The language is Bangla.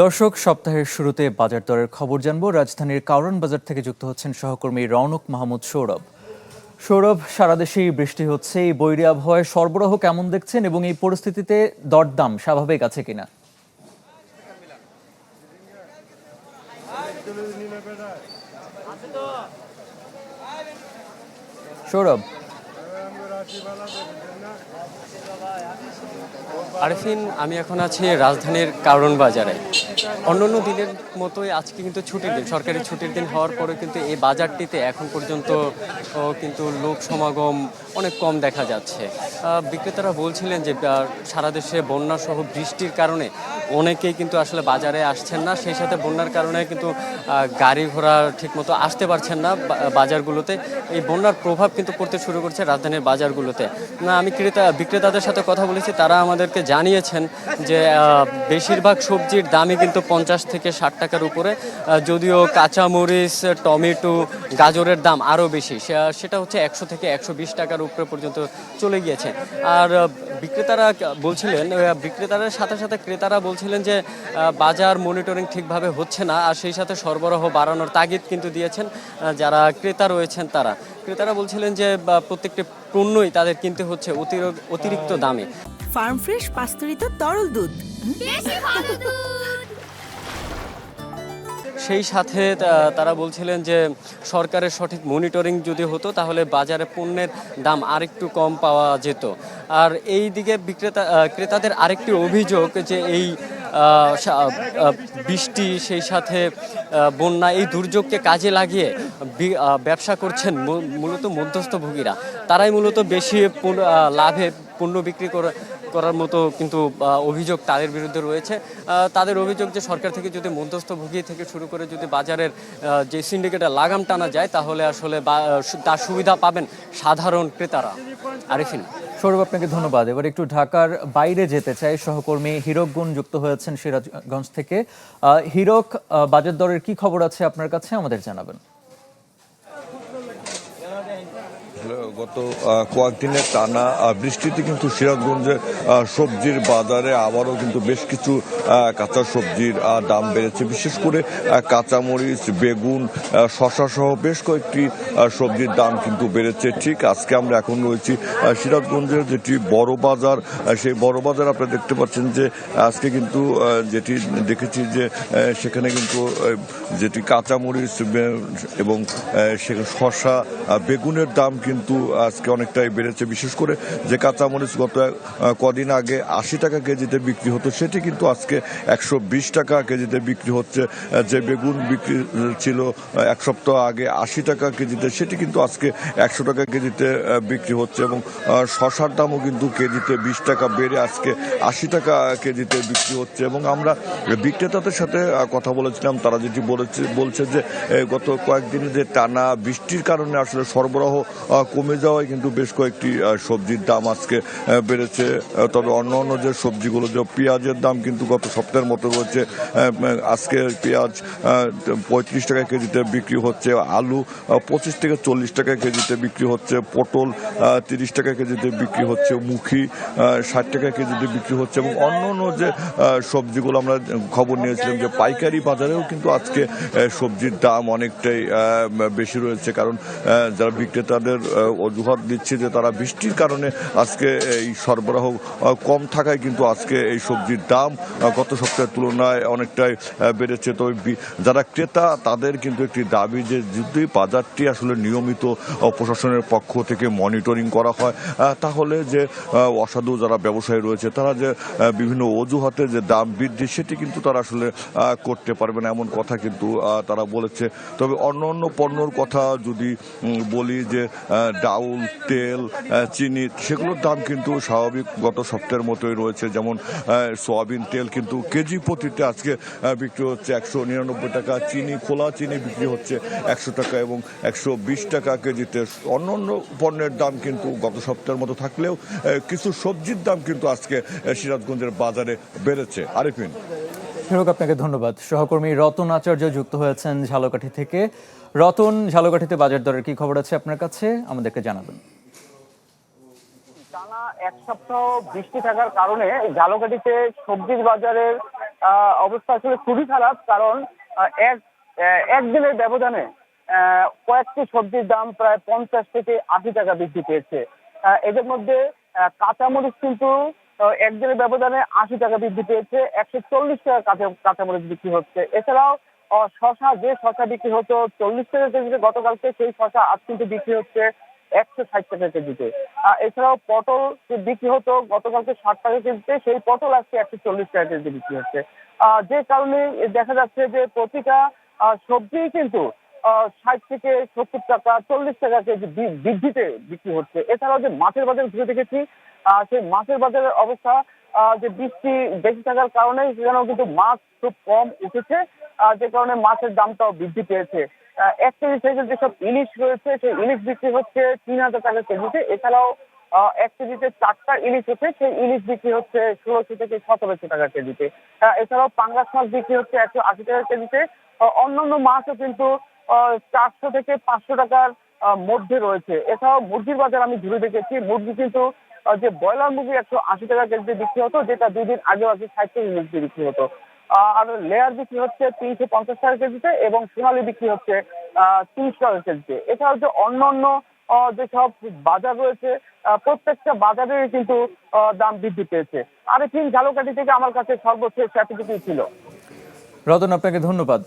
দর্শক, সপ্তাহের শুরুতে বাজার দরের খবর জানবো। রাজধানীর কারওয়ান বাজার থেকে যুক্ত হচ্ছেন সহকর্মী রওনক মাহমুদ সৌরভ। সৌরভ, সারা দেশেই বৃষ্টি হচ্ছে, এই বৈরী আবহাওয়ায় সরবরাহ কেমন দেখছেন এবং এই পরিস্থিতিতে দরদাম স্বাভাবিক আছে কিনা? সৌরভ। আরিফিন, আমি এখন আছি রাজধানীর কারওয়ান বাজারে। অন্যান্য দিনের মতোই আজকে কিন্তু ছুটির দিন, সরকারি ছুটির দিন হওয়ার পরে কিন্তু এই বাজারটিতে এখন পর্যন্ত কিন্তু লোক সমাগম অনেক কম দেখা যাচ্ছে। বিক্রেতারা বলছিলেন যে সারা দেশে বন্যা সহ বৃষ্টির কারণে অনেকেই কিন্তু আসলে বাজারে আসছেন না, সেই সাথে বন্যার কারণে কিন্তু গাড়ি ঘোড়া ঠিকমতো আসতে পারছেন না বাজারগুলোতে। এই বন্যার প্রভাব কিন্তু পড়তে শুরু করছে রাজধানীর বাজারগুলোতে। আমি বিক্রেতাদের সাথে কথা বলেছি, তারা আমাদেরকে জানিয়েছেন যে বেশিরভাগ সবজির দামই কিন্তু 50 থেকে 60 টাকার উপরে, যদিও কাঁচামরিচ, টমেটো, গাজরের দাম আরও বেশি, সেটা হচ্ছে 100 থেকে 120 টাকার উপরে পর্যন্ত চলে গিয়েছে। আর বিক্রেতাদের সাথে সাথে ক্রেতারা বলছিলেন যে বাজার মনিটরিং ঠিকভাবে হচ্ছে না, আর সেই সাথে সরবরাহ বাড়ানোর তাগিদ কিন্তু দিয়েছেন যারা ক্রেতা রয়েছেন তারা। ক্রেতারা বলছিলেন যে প্রত্যেকটি পণ্যই তাদের কিনতে হচ্ছে অতিরিক্ত দামে। ফার্ম ফ্রেশ পাস্তুরিত তরল দুধ, সেই সাথে তারা বলছিলেন যে সরকারের সঠিক মনিটরিং যদি হতো তাহলে বাজারে পণ্যের দাম আরেকটু কম পাওয়া যেত। আর এই দিকে ক্রেতাদের আরেকটি অভিযোগ যে এই বৃষ্টি, সেই সাথে বন্যা, এই দুর্যোগকে কাজে লাগিয়ে ব্যবসা করছেন মূলত মধ্যস্থভোগীরা। তারাই মূলত বেশি লাভে পণ্য বিক্রি করার মতো কিন্তু অভিযোগ তাদের বিরুদ্ধে রয়েছে। তাদের অভিযোগ যে সরকার থেকে যদি মধ্যস্থভোগী থেকে শুরু করে যদি বাজারের যে সিন্ডিকেটে লাগাম টানা যায় তাহলে আসলে তার সুবিধা পাবেন সাধারণ ক্রেতারা। আরিফিন। সৌরভ, আপনাকে ধন্যবাদ। এবার একটু ঢাকার বাইরে যেতে চাই। সহকর্মী হীরক গুণ যুক্ত হয়েছেন সিরাজগঞ্জ থেকে। হীরক, বাজার দরের কি খবর আছে আপনার কাছে, আমাদের জানাবেন। গত কয়েকদিনের টানা বৃষ্টিতে কিন্তু সিরাজগঞ্জে সবজির বাজারে আবারও কিন্তু বেশ কিছু কাঁচা সবজির দাম বেড়েছে। বিশেষ করে কাঁচামরিচ, বেগুন, শসা সহ বেশ কয়েকটি সবজির দাম কিন্তু বেড়েছে। ঠিক আজকে আমরা এখন রয়েছি সিরাজগঞ্জের যেটি বড় বাজার, সেই বড় বাজার আপনারা দেখতে পাচ্ছেন যে আজকে কিন্তু যেটি দেখেছি যে সেখানে কিন্তু যেটি কাঁচামরিচ এবং শসা, বেগুনের দাম কিন্তু আজকে অনেকটাই বেড়েছে। বিশেষ করে যে কাঁচামরিচ গত কদিন আগে 80 টাকা কেজিতে বিক্রি হতো, সেটি কিন্তু আজকে 120 টাকা কেজিতে বিক্রি হচ্ছে। যে বেগুন বিক্রি ছিল এক সপ্তাহ আগে 80 টাকা কেজিতে, সেটি কিন্তু আজকে 100 টাকা কেজিতে বিক্রি হচ্ছে। এবং শসার দামও কিন্তু কেজিতে 20 টাকা বেড়ে আজকে 80 টাকা কেজিতে বিক্রি হচ্ছে। এবং আমরা বিক্রেতাদের সাথে কথা বলেছিলাম, তারা যেটি বলছে যে গত কয়েকদিন যে টানা বৃষ্টির কারণে আসলে সরবরাহ কমে যাওয়ায় কিন্তু বেশ কয়েকটি সবজির দাম আজকে বেড়েছে। তবে অন্য যে সবজিগুলো, যে পেঁয়াজের দাম কিন্তু গত সপ্তাহের মতো রয়েছে। আজকে পেঁয়াজ 35 টাকা কেজিতে বিক্রি হচ্ছে, আলু 25 থেকে 40 টাকা কেজিতে বিক্রি হচ্ছে, পটল 30 টাকা কেজিতে বিক্রি হচ্ছে, মুখি 60 টাকা কেজিতে বিক্রি হচ্ছে। এবং অন্য যে সবজিগুলো আমরা খবর নিয়েছিলাম যে পাইকারি বাজারেও কিন্তু আজকে সবজির দাম অনেকটাই বেশি রয়েছে। কারণ যারা বিক্রেতাদের অজুহাত দিচ্ছে যে তারা বৃষ্টির কারণে আজকে এই সরবরাহ কম থাকায় কিন্তু আজকে এই সবজির দাম গত সপ্তাহের তুলনায় অনেকটাই বেড়েছে। তবে যারা ক্রেতা তাদের কিন্তু একটি দাবি যে যদি বাজারটি আসলে নিয়মিত প্রশাসনের পক্ষ থেকে মনিটরিং করা হয় তাহলে যে অসাধু যারা ব্যবসায়ী রয়েছে তারা যে বিভিন্ন অজুহাতে যে দাম বৃদ্ধি সেটি কিন্তু তারা আসলে করতে পারবে না, এমন কথা কিন্তু তারা বলেছে। তবে অন্য পণ্যর কথা যদি বলি, যে ডাউল, তেল, চিনি, সেগুলোর দাম কিন্তু স্বাভাবিক গত সপ্তাহের মতোই রয়েছে। যেমন সয়াবিন তেল কিন্তু কেজি প্রতিতে আজকে বিক্রি হচ্ছে 199 টাকা, চিনি, খোলা চিনি বিক্রি হচ্ছে 100 টাকা এবং 120 টাকা কেজিতে। অন্য পণ্যের দাম কিন্তু গত সপ্তাহের মতো থাকলেও কিছু সবজির দাম কিন্তু আজকে সিরাজগঞ্জের বাজারে বেড়েছে। আরিফিন। হীরক, আপনাকে ধন্যবাদ। সহকর্মী রতন আচার্য যুক্ত হয়েছেন ঝালকাঠি থেকে। রতন, ঝালকাঠিতে বাজার দরের কি খবর আছে আপনার কাছে, আমাদেরকে জানাবেন। টানা এক সপ্তাহ বৃষ্টি থাকার কারণে ঝালকাঠিতে সবজির বাজারের অবস্থা আসলে খুবই খারাপ, কারণ একদিনের ব্যবধানে কয়েকটি সবজির দাম প্রায় 50 থেকে 80 টাকা বৃদ্ধি পেয়েছে। এদের মধ্যে কাঁচামরিচ কিন্তু একদিনের ব্যবধানে 80 টাকা বৃদ্ধি পেয়েছে, 140 টাকা কাঁচামরিচ বিক্রি হচ্ছে। এছাড়াও শশা, যে শশা বিক্রি হতো 40 টাকা কেজিতে গতকালকে, সেই শশা আজ কিন্তু বিক্রি হচ্ছে 160 টাকা কেজিতে। এছাড়াও পটল বিক্রি হতো গতকালকে 60 টাকা কেজিতে, সেই পটল আজকে 140 টাকা কেজিতে বিক্রি হচ্ছে। যে কারণে দেখা যাচ্ছে যে প্রতিটা সবজি কিন্তু 60 থেকে 70 টাকা 40 টাকা কেজি বৃদ্ধিতে বিক্রি হচ্ছে। এছাড়াও যে মাছের বাজার ঘুরে দেখেছি, সেই মাছের বাজারের অবস্থা, যে বৃষ্টি বেশি থাকার কারণে সেখানেও কিন্তু মাছ খুব কম উঠেছে, যে কারণে মাছের দামটাও বৃদ্ধি পেয়েছে। 1 কেজি সাইজের যেসব ইলিশ রয়েছে, সেই ইলিশ বিক্রি হচ্ছে 3000 টাকা কেজিতে। এছাড়াও 1 কেজিতে 4টা ইলিশ হচ্ছে, সেই ইলিশ বিক্রি হচ্ছে 1600 থেকে 1700 টাকা কেজিতে। এছাড়াও পাঙ্গাস মাছ বিক্রি হচ্ছে 180 টাকা কেজিতে। অন্যান্য মাছও কিন্তু 400 থেকে 500 টাকার মধ্যে রয়েছে। এছাড়াও মুরগির বাজার আমি ঘুরে দেখেছি, মুরগি কিন্তু যে ব্রয়লার মুরগি 180 টাকা কেজিতে বিক্রি হতো, যেটা 2 দিন আগে 60 টাকা কেজিতে বিক্রি হতো। আর লেয়ার বিক্রি হচ্ছে 350 টাকা কেজিতে, এবং সোনালী বিক্রি হচ্ছে 30 টাকা কেজিতে। এছাড়াও যে অন্যান্য যেসব বাজার রয়েছে, প্রত্যেকটা বাজারে কিন্তু দাম বৃদ্ধি পেয়েছে। আরেফিন, ঝালকাঠি থেকে আমার কাছে সর্বশেষ এতটুকুই ছিল। রতন, আপনাকে ধন্যবাদ।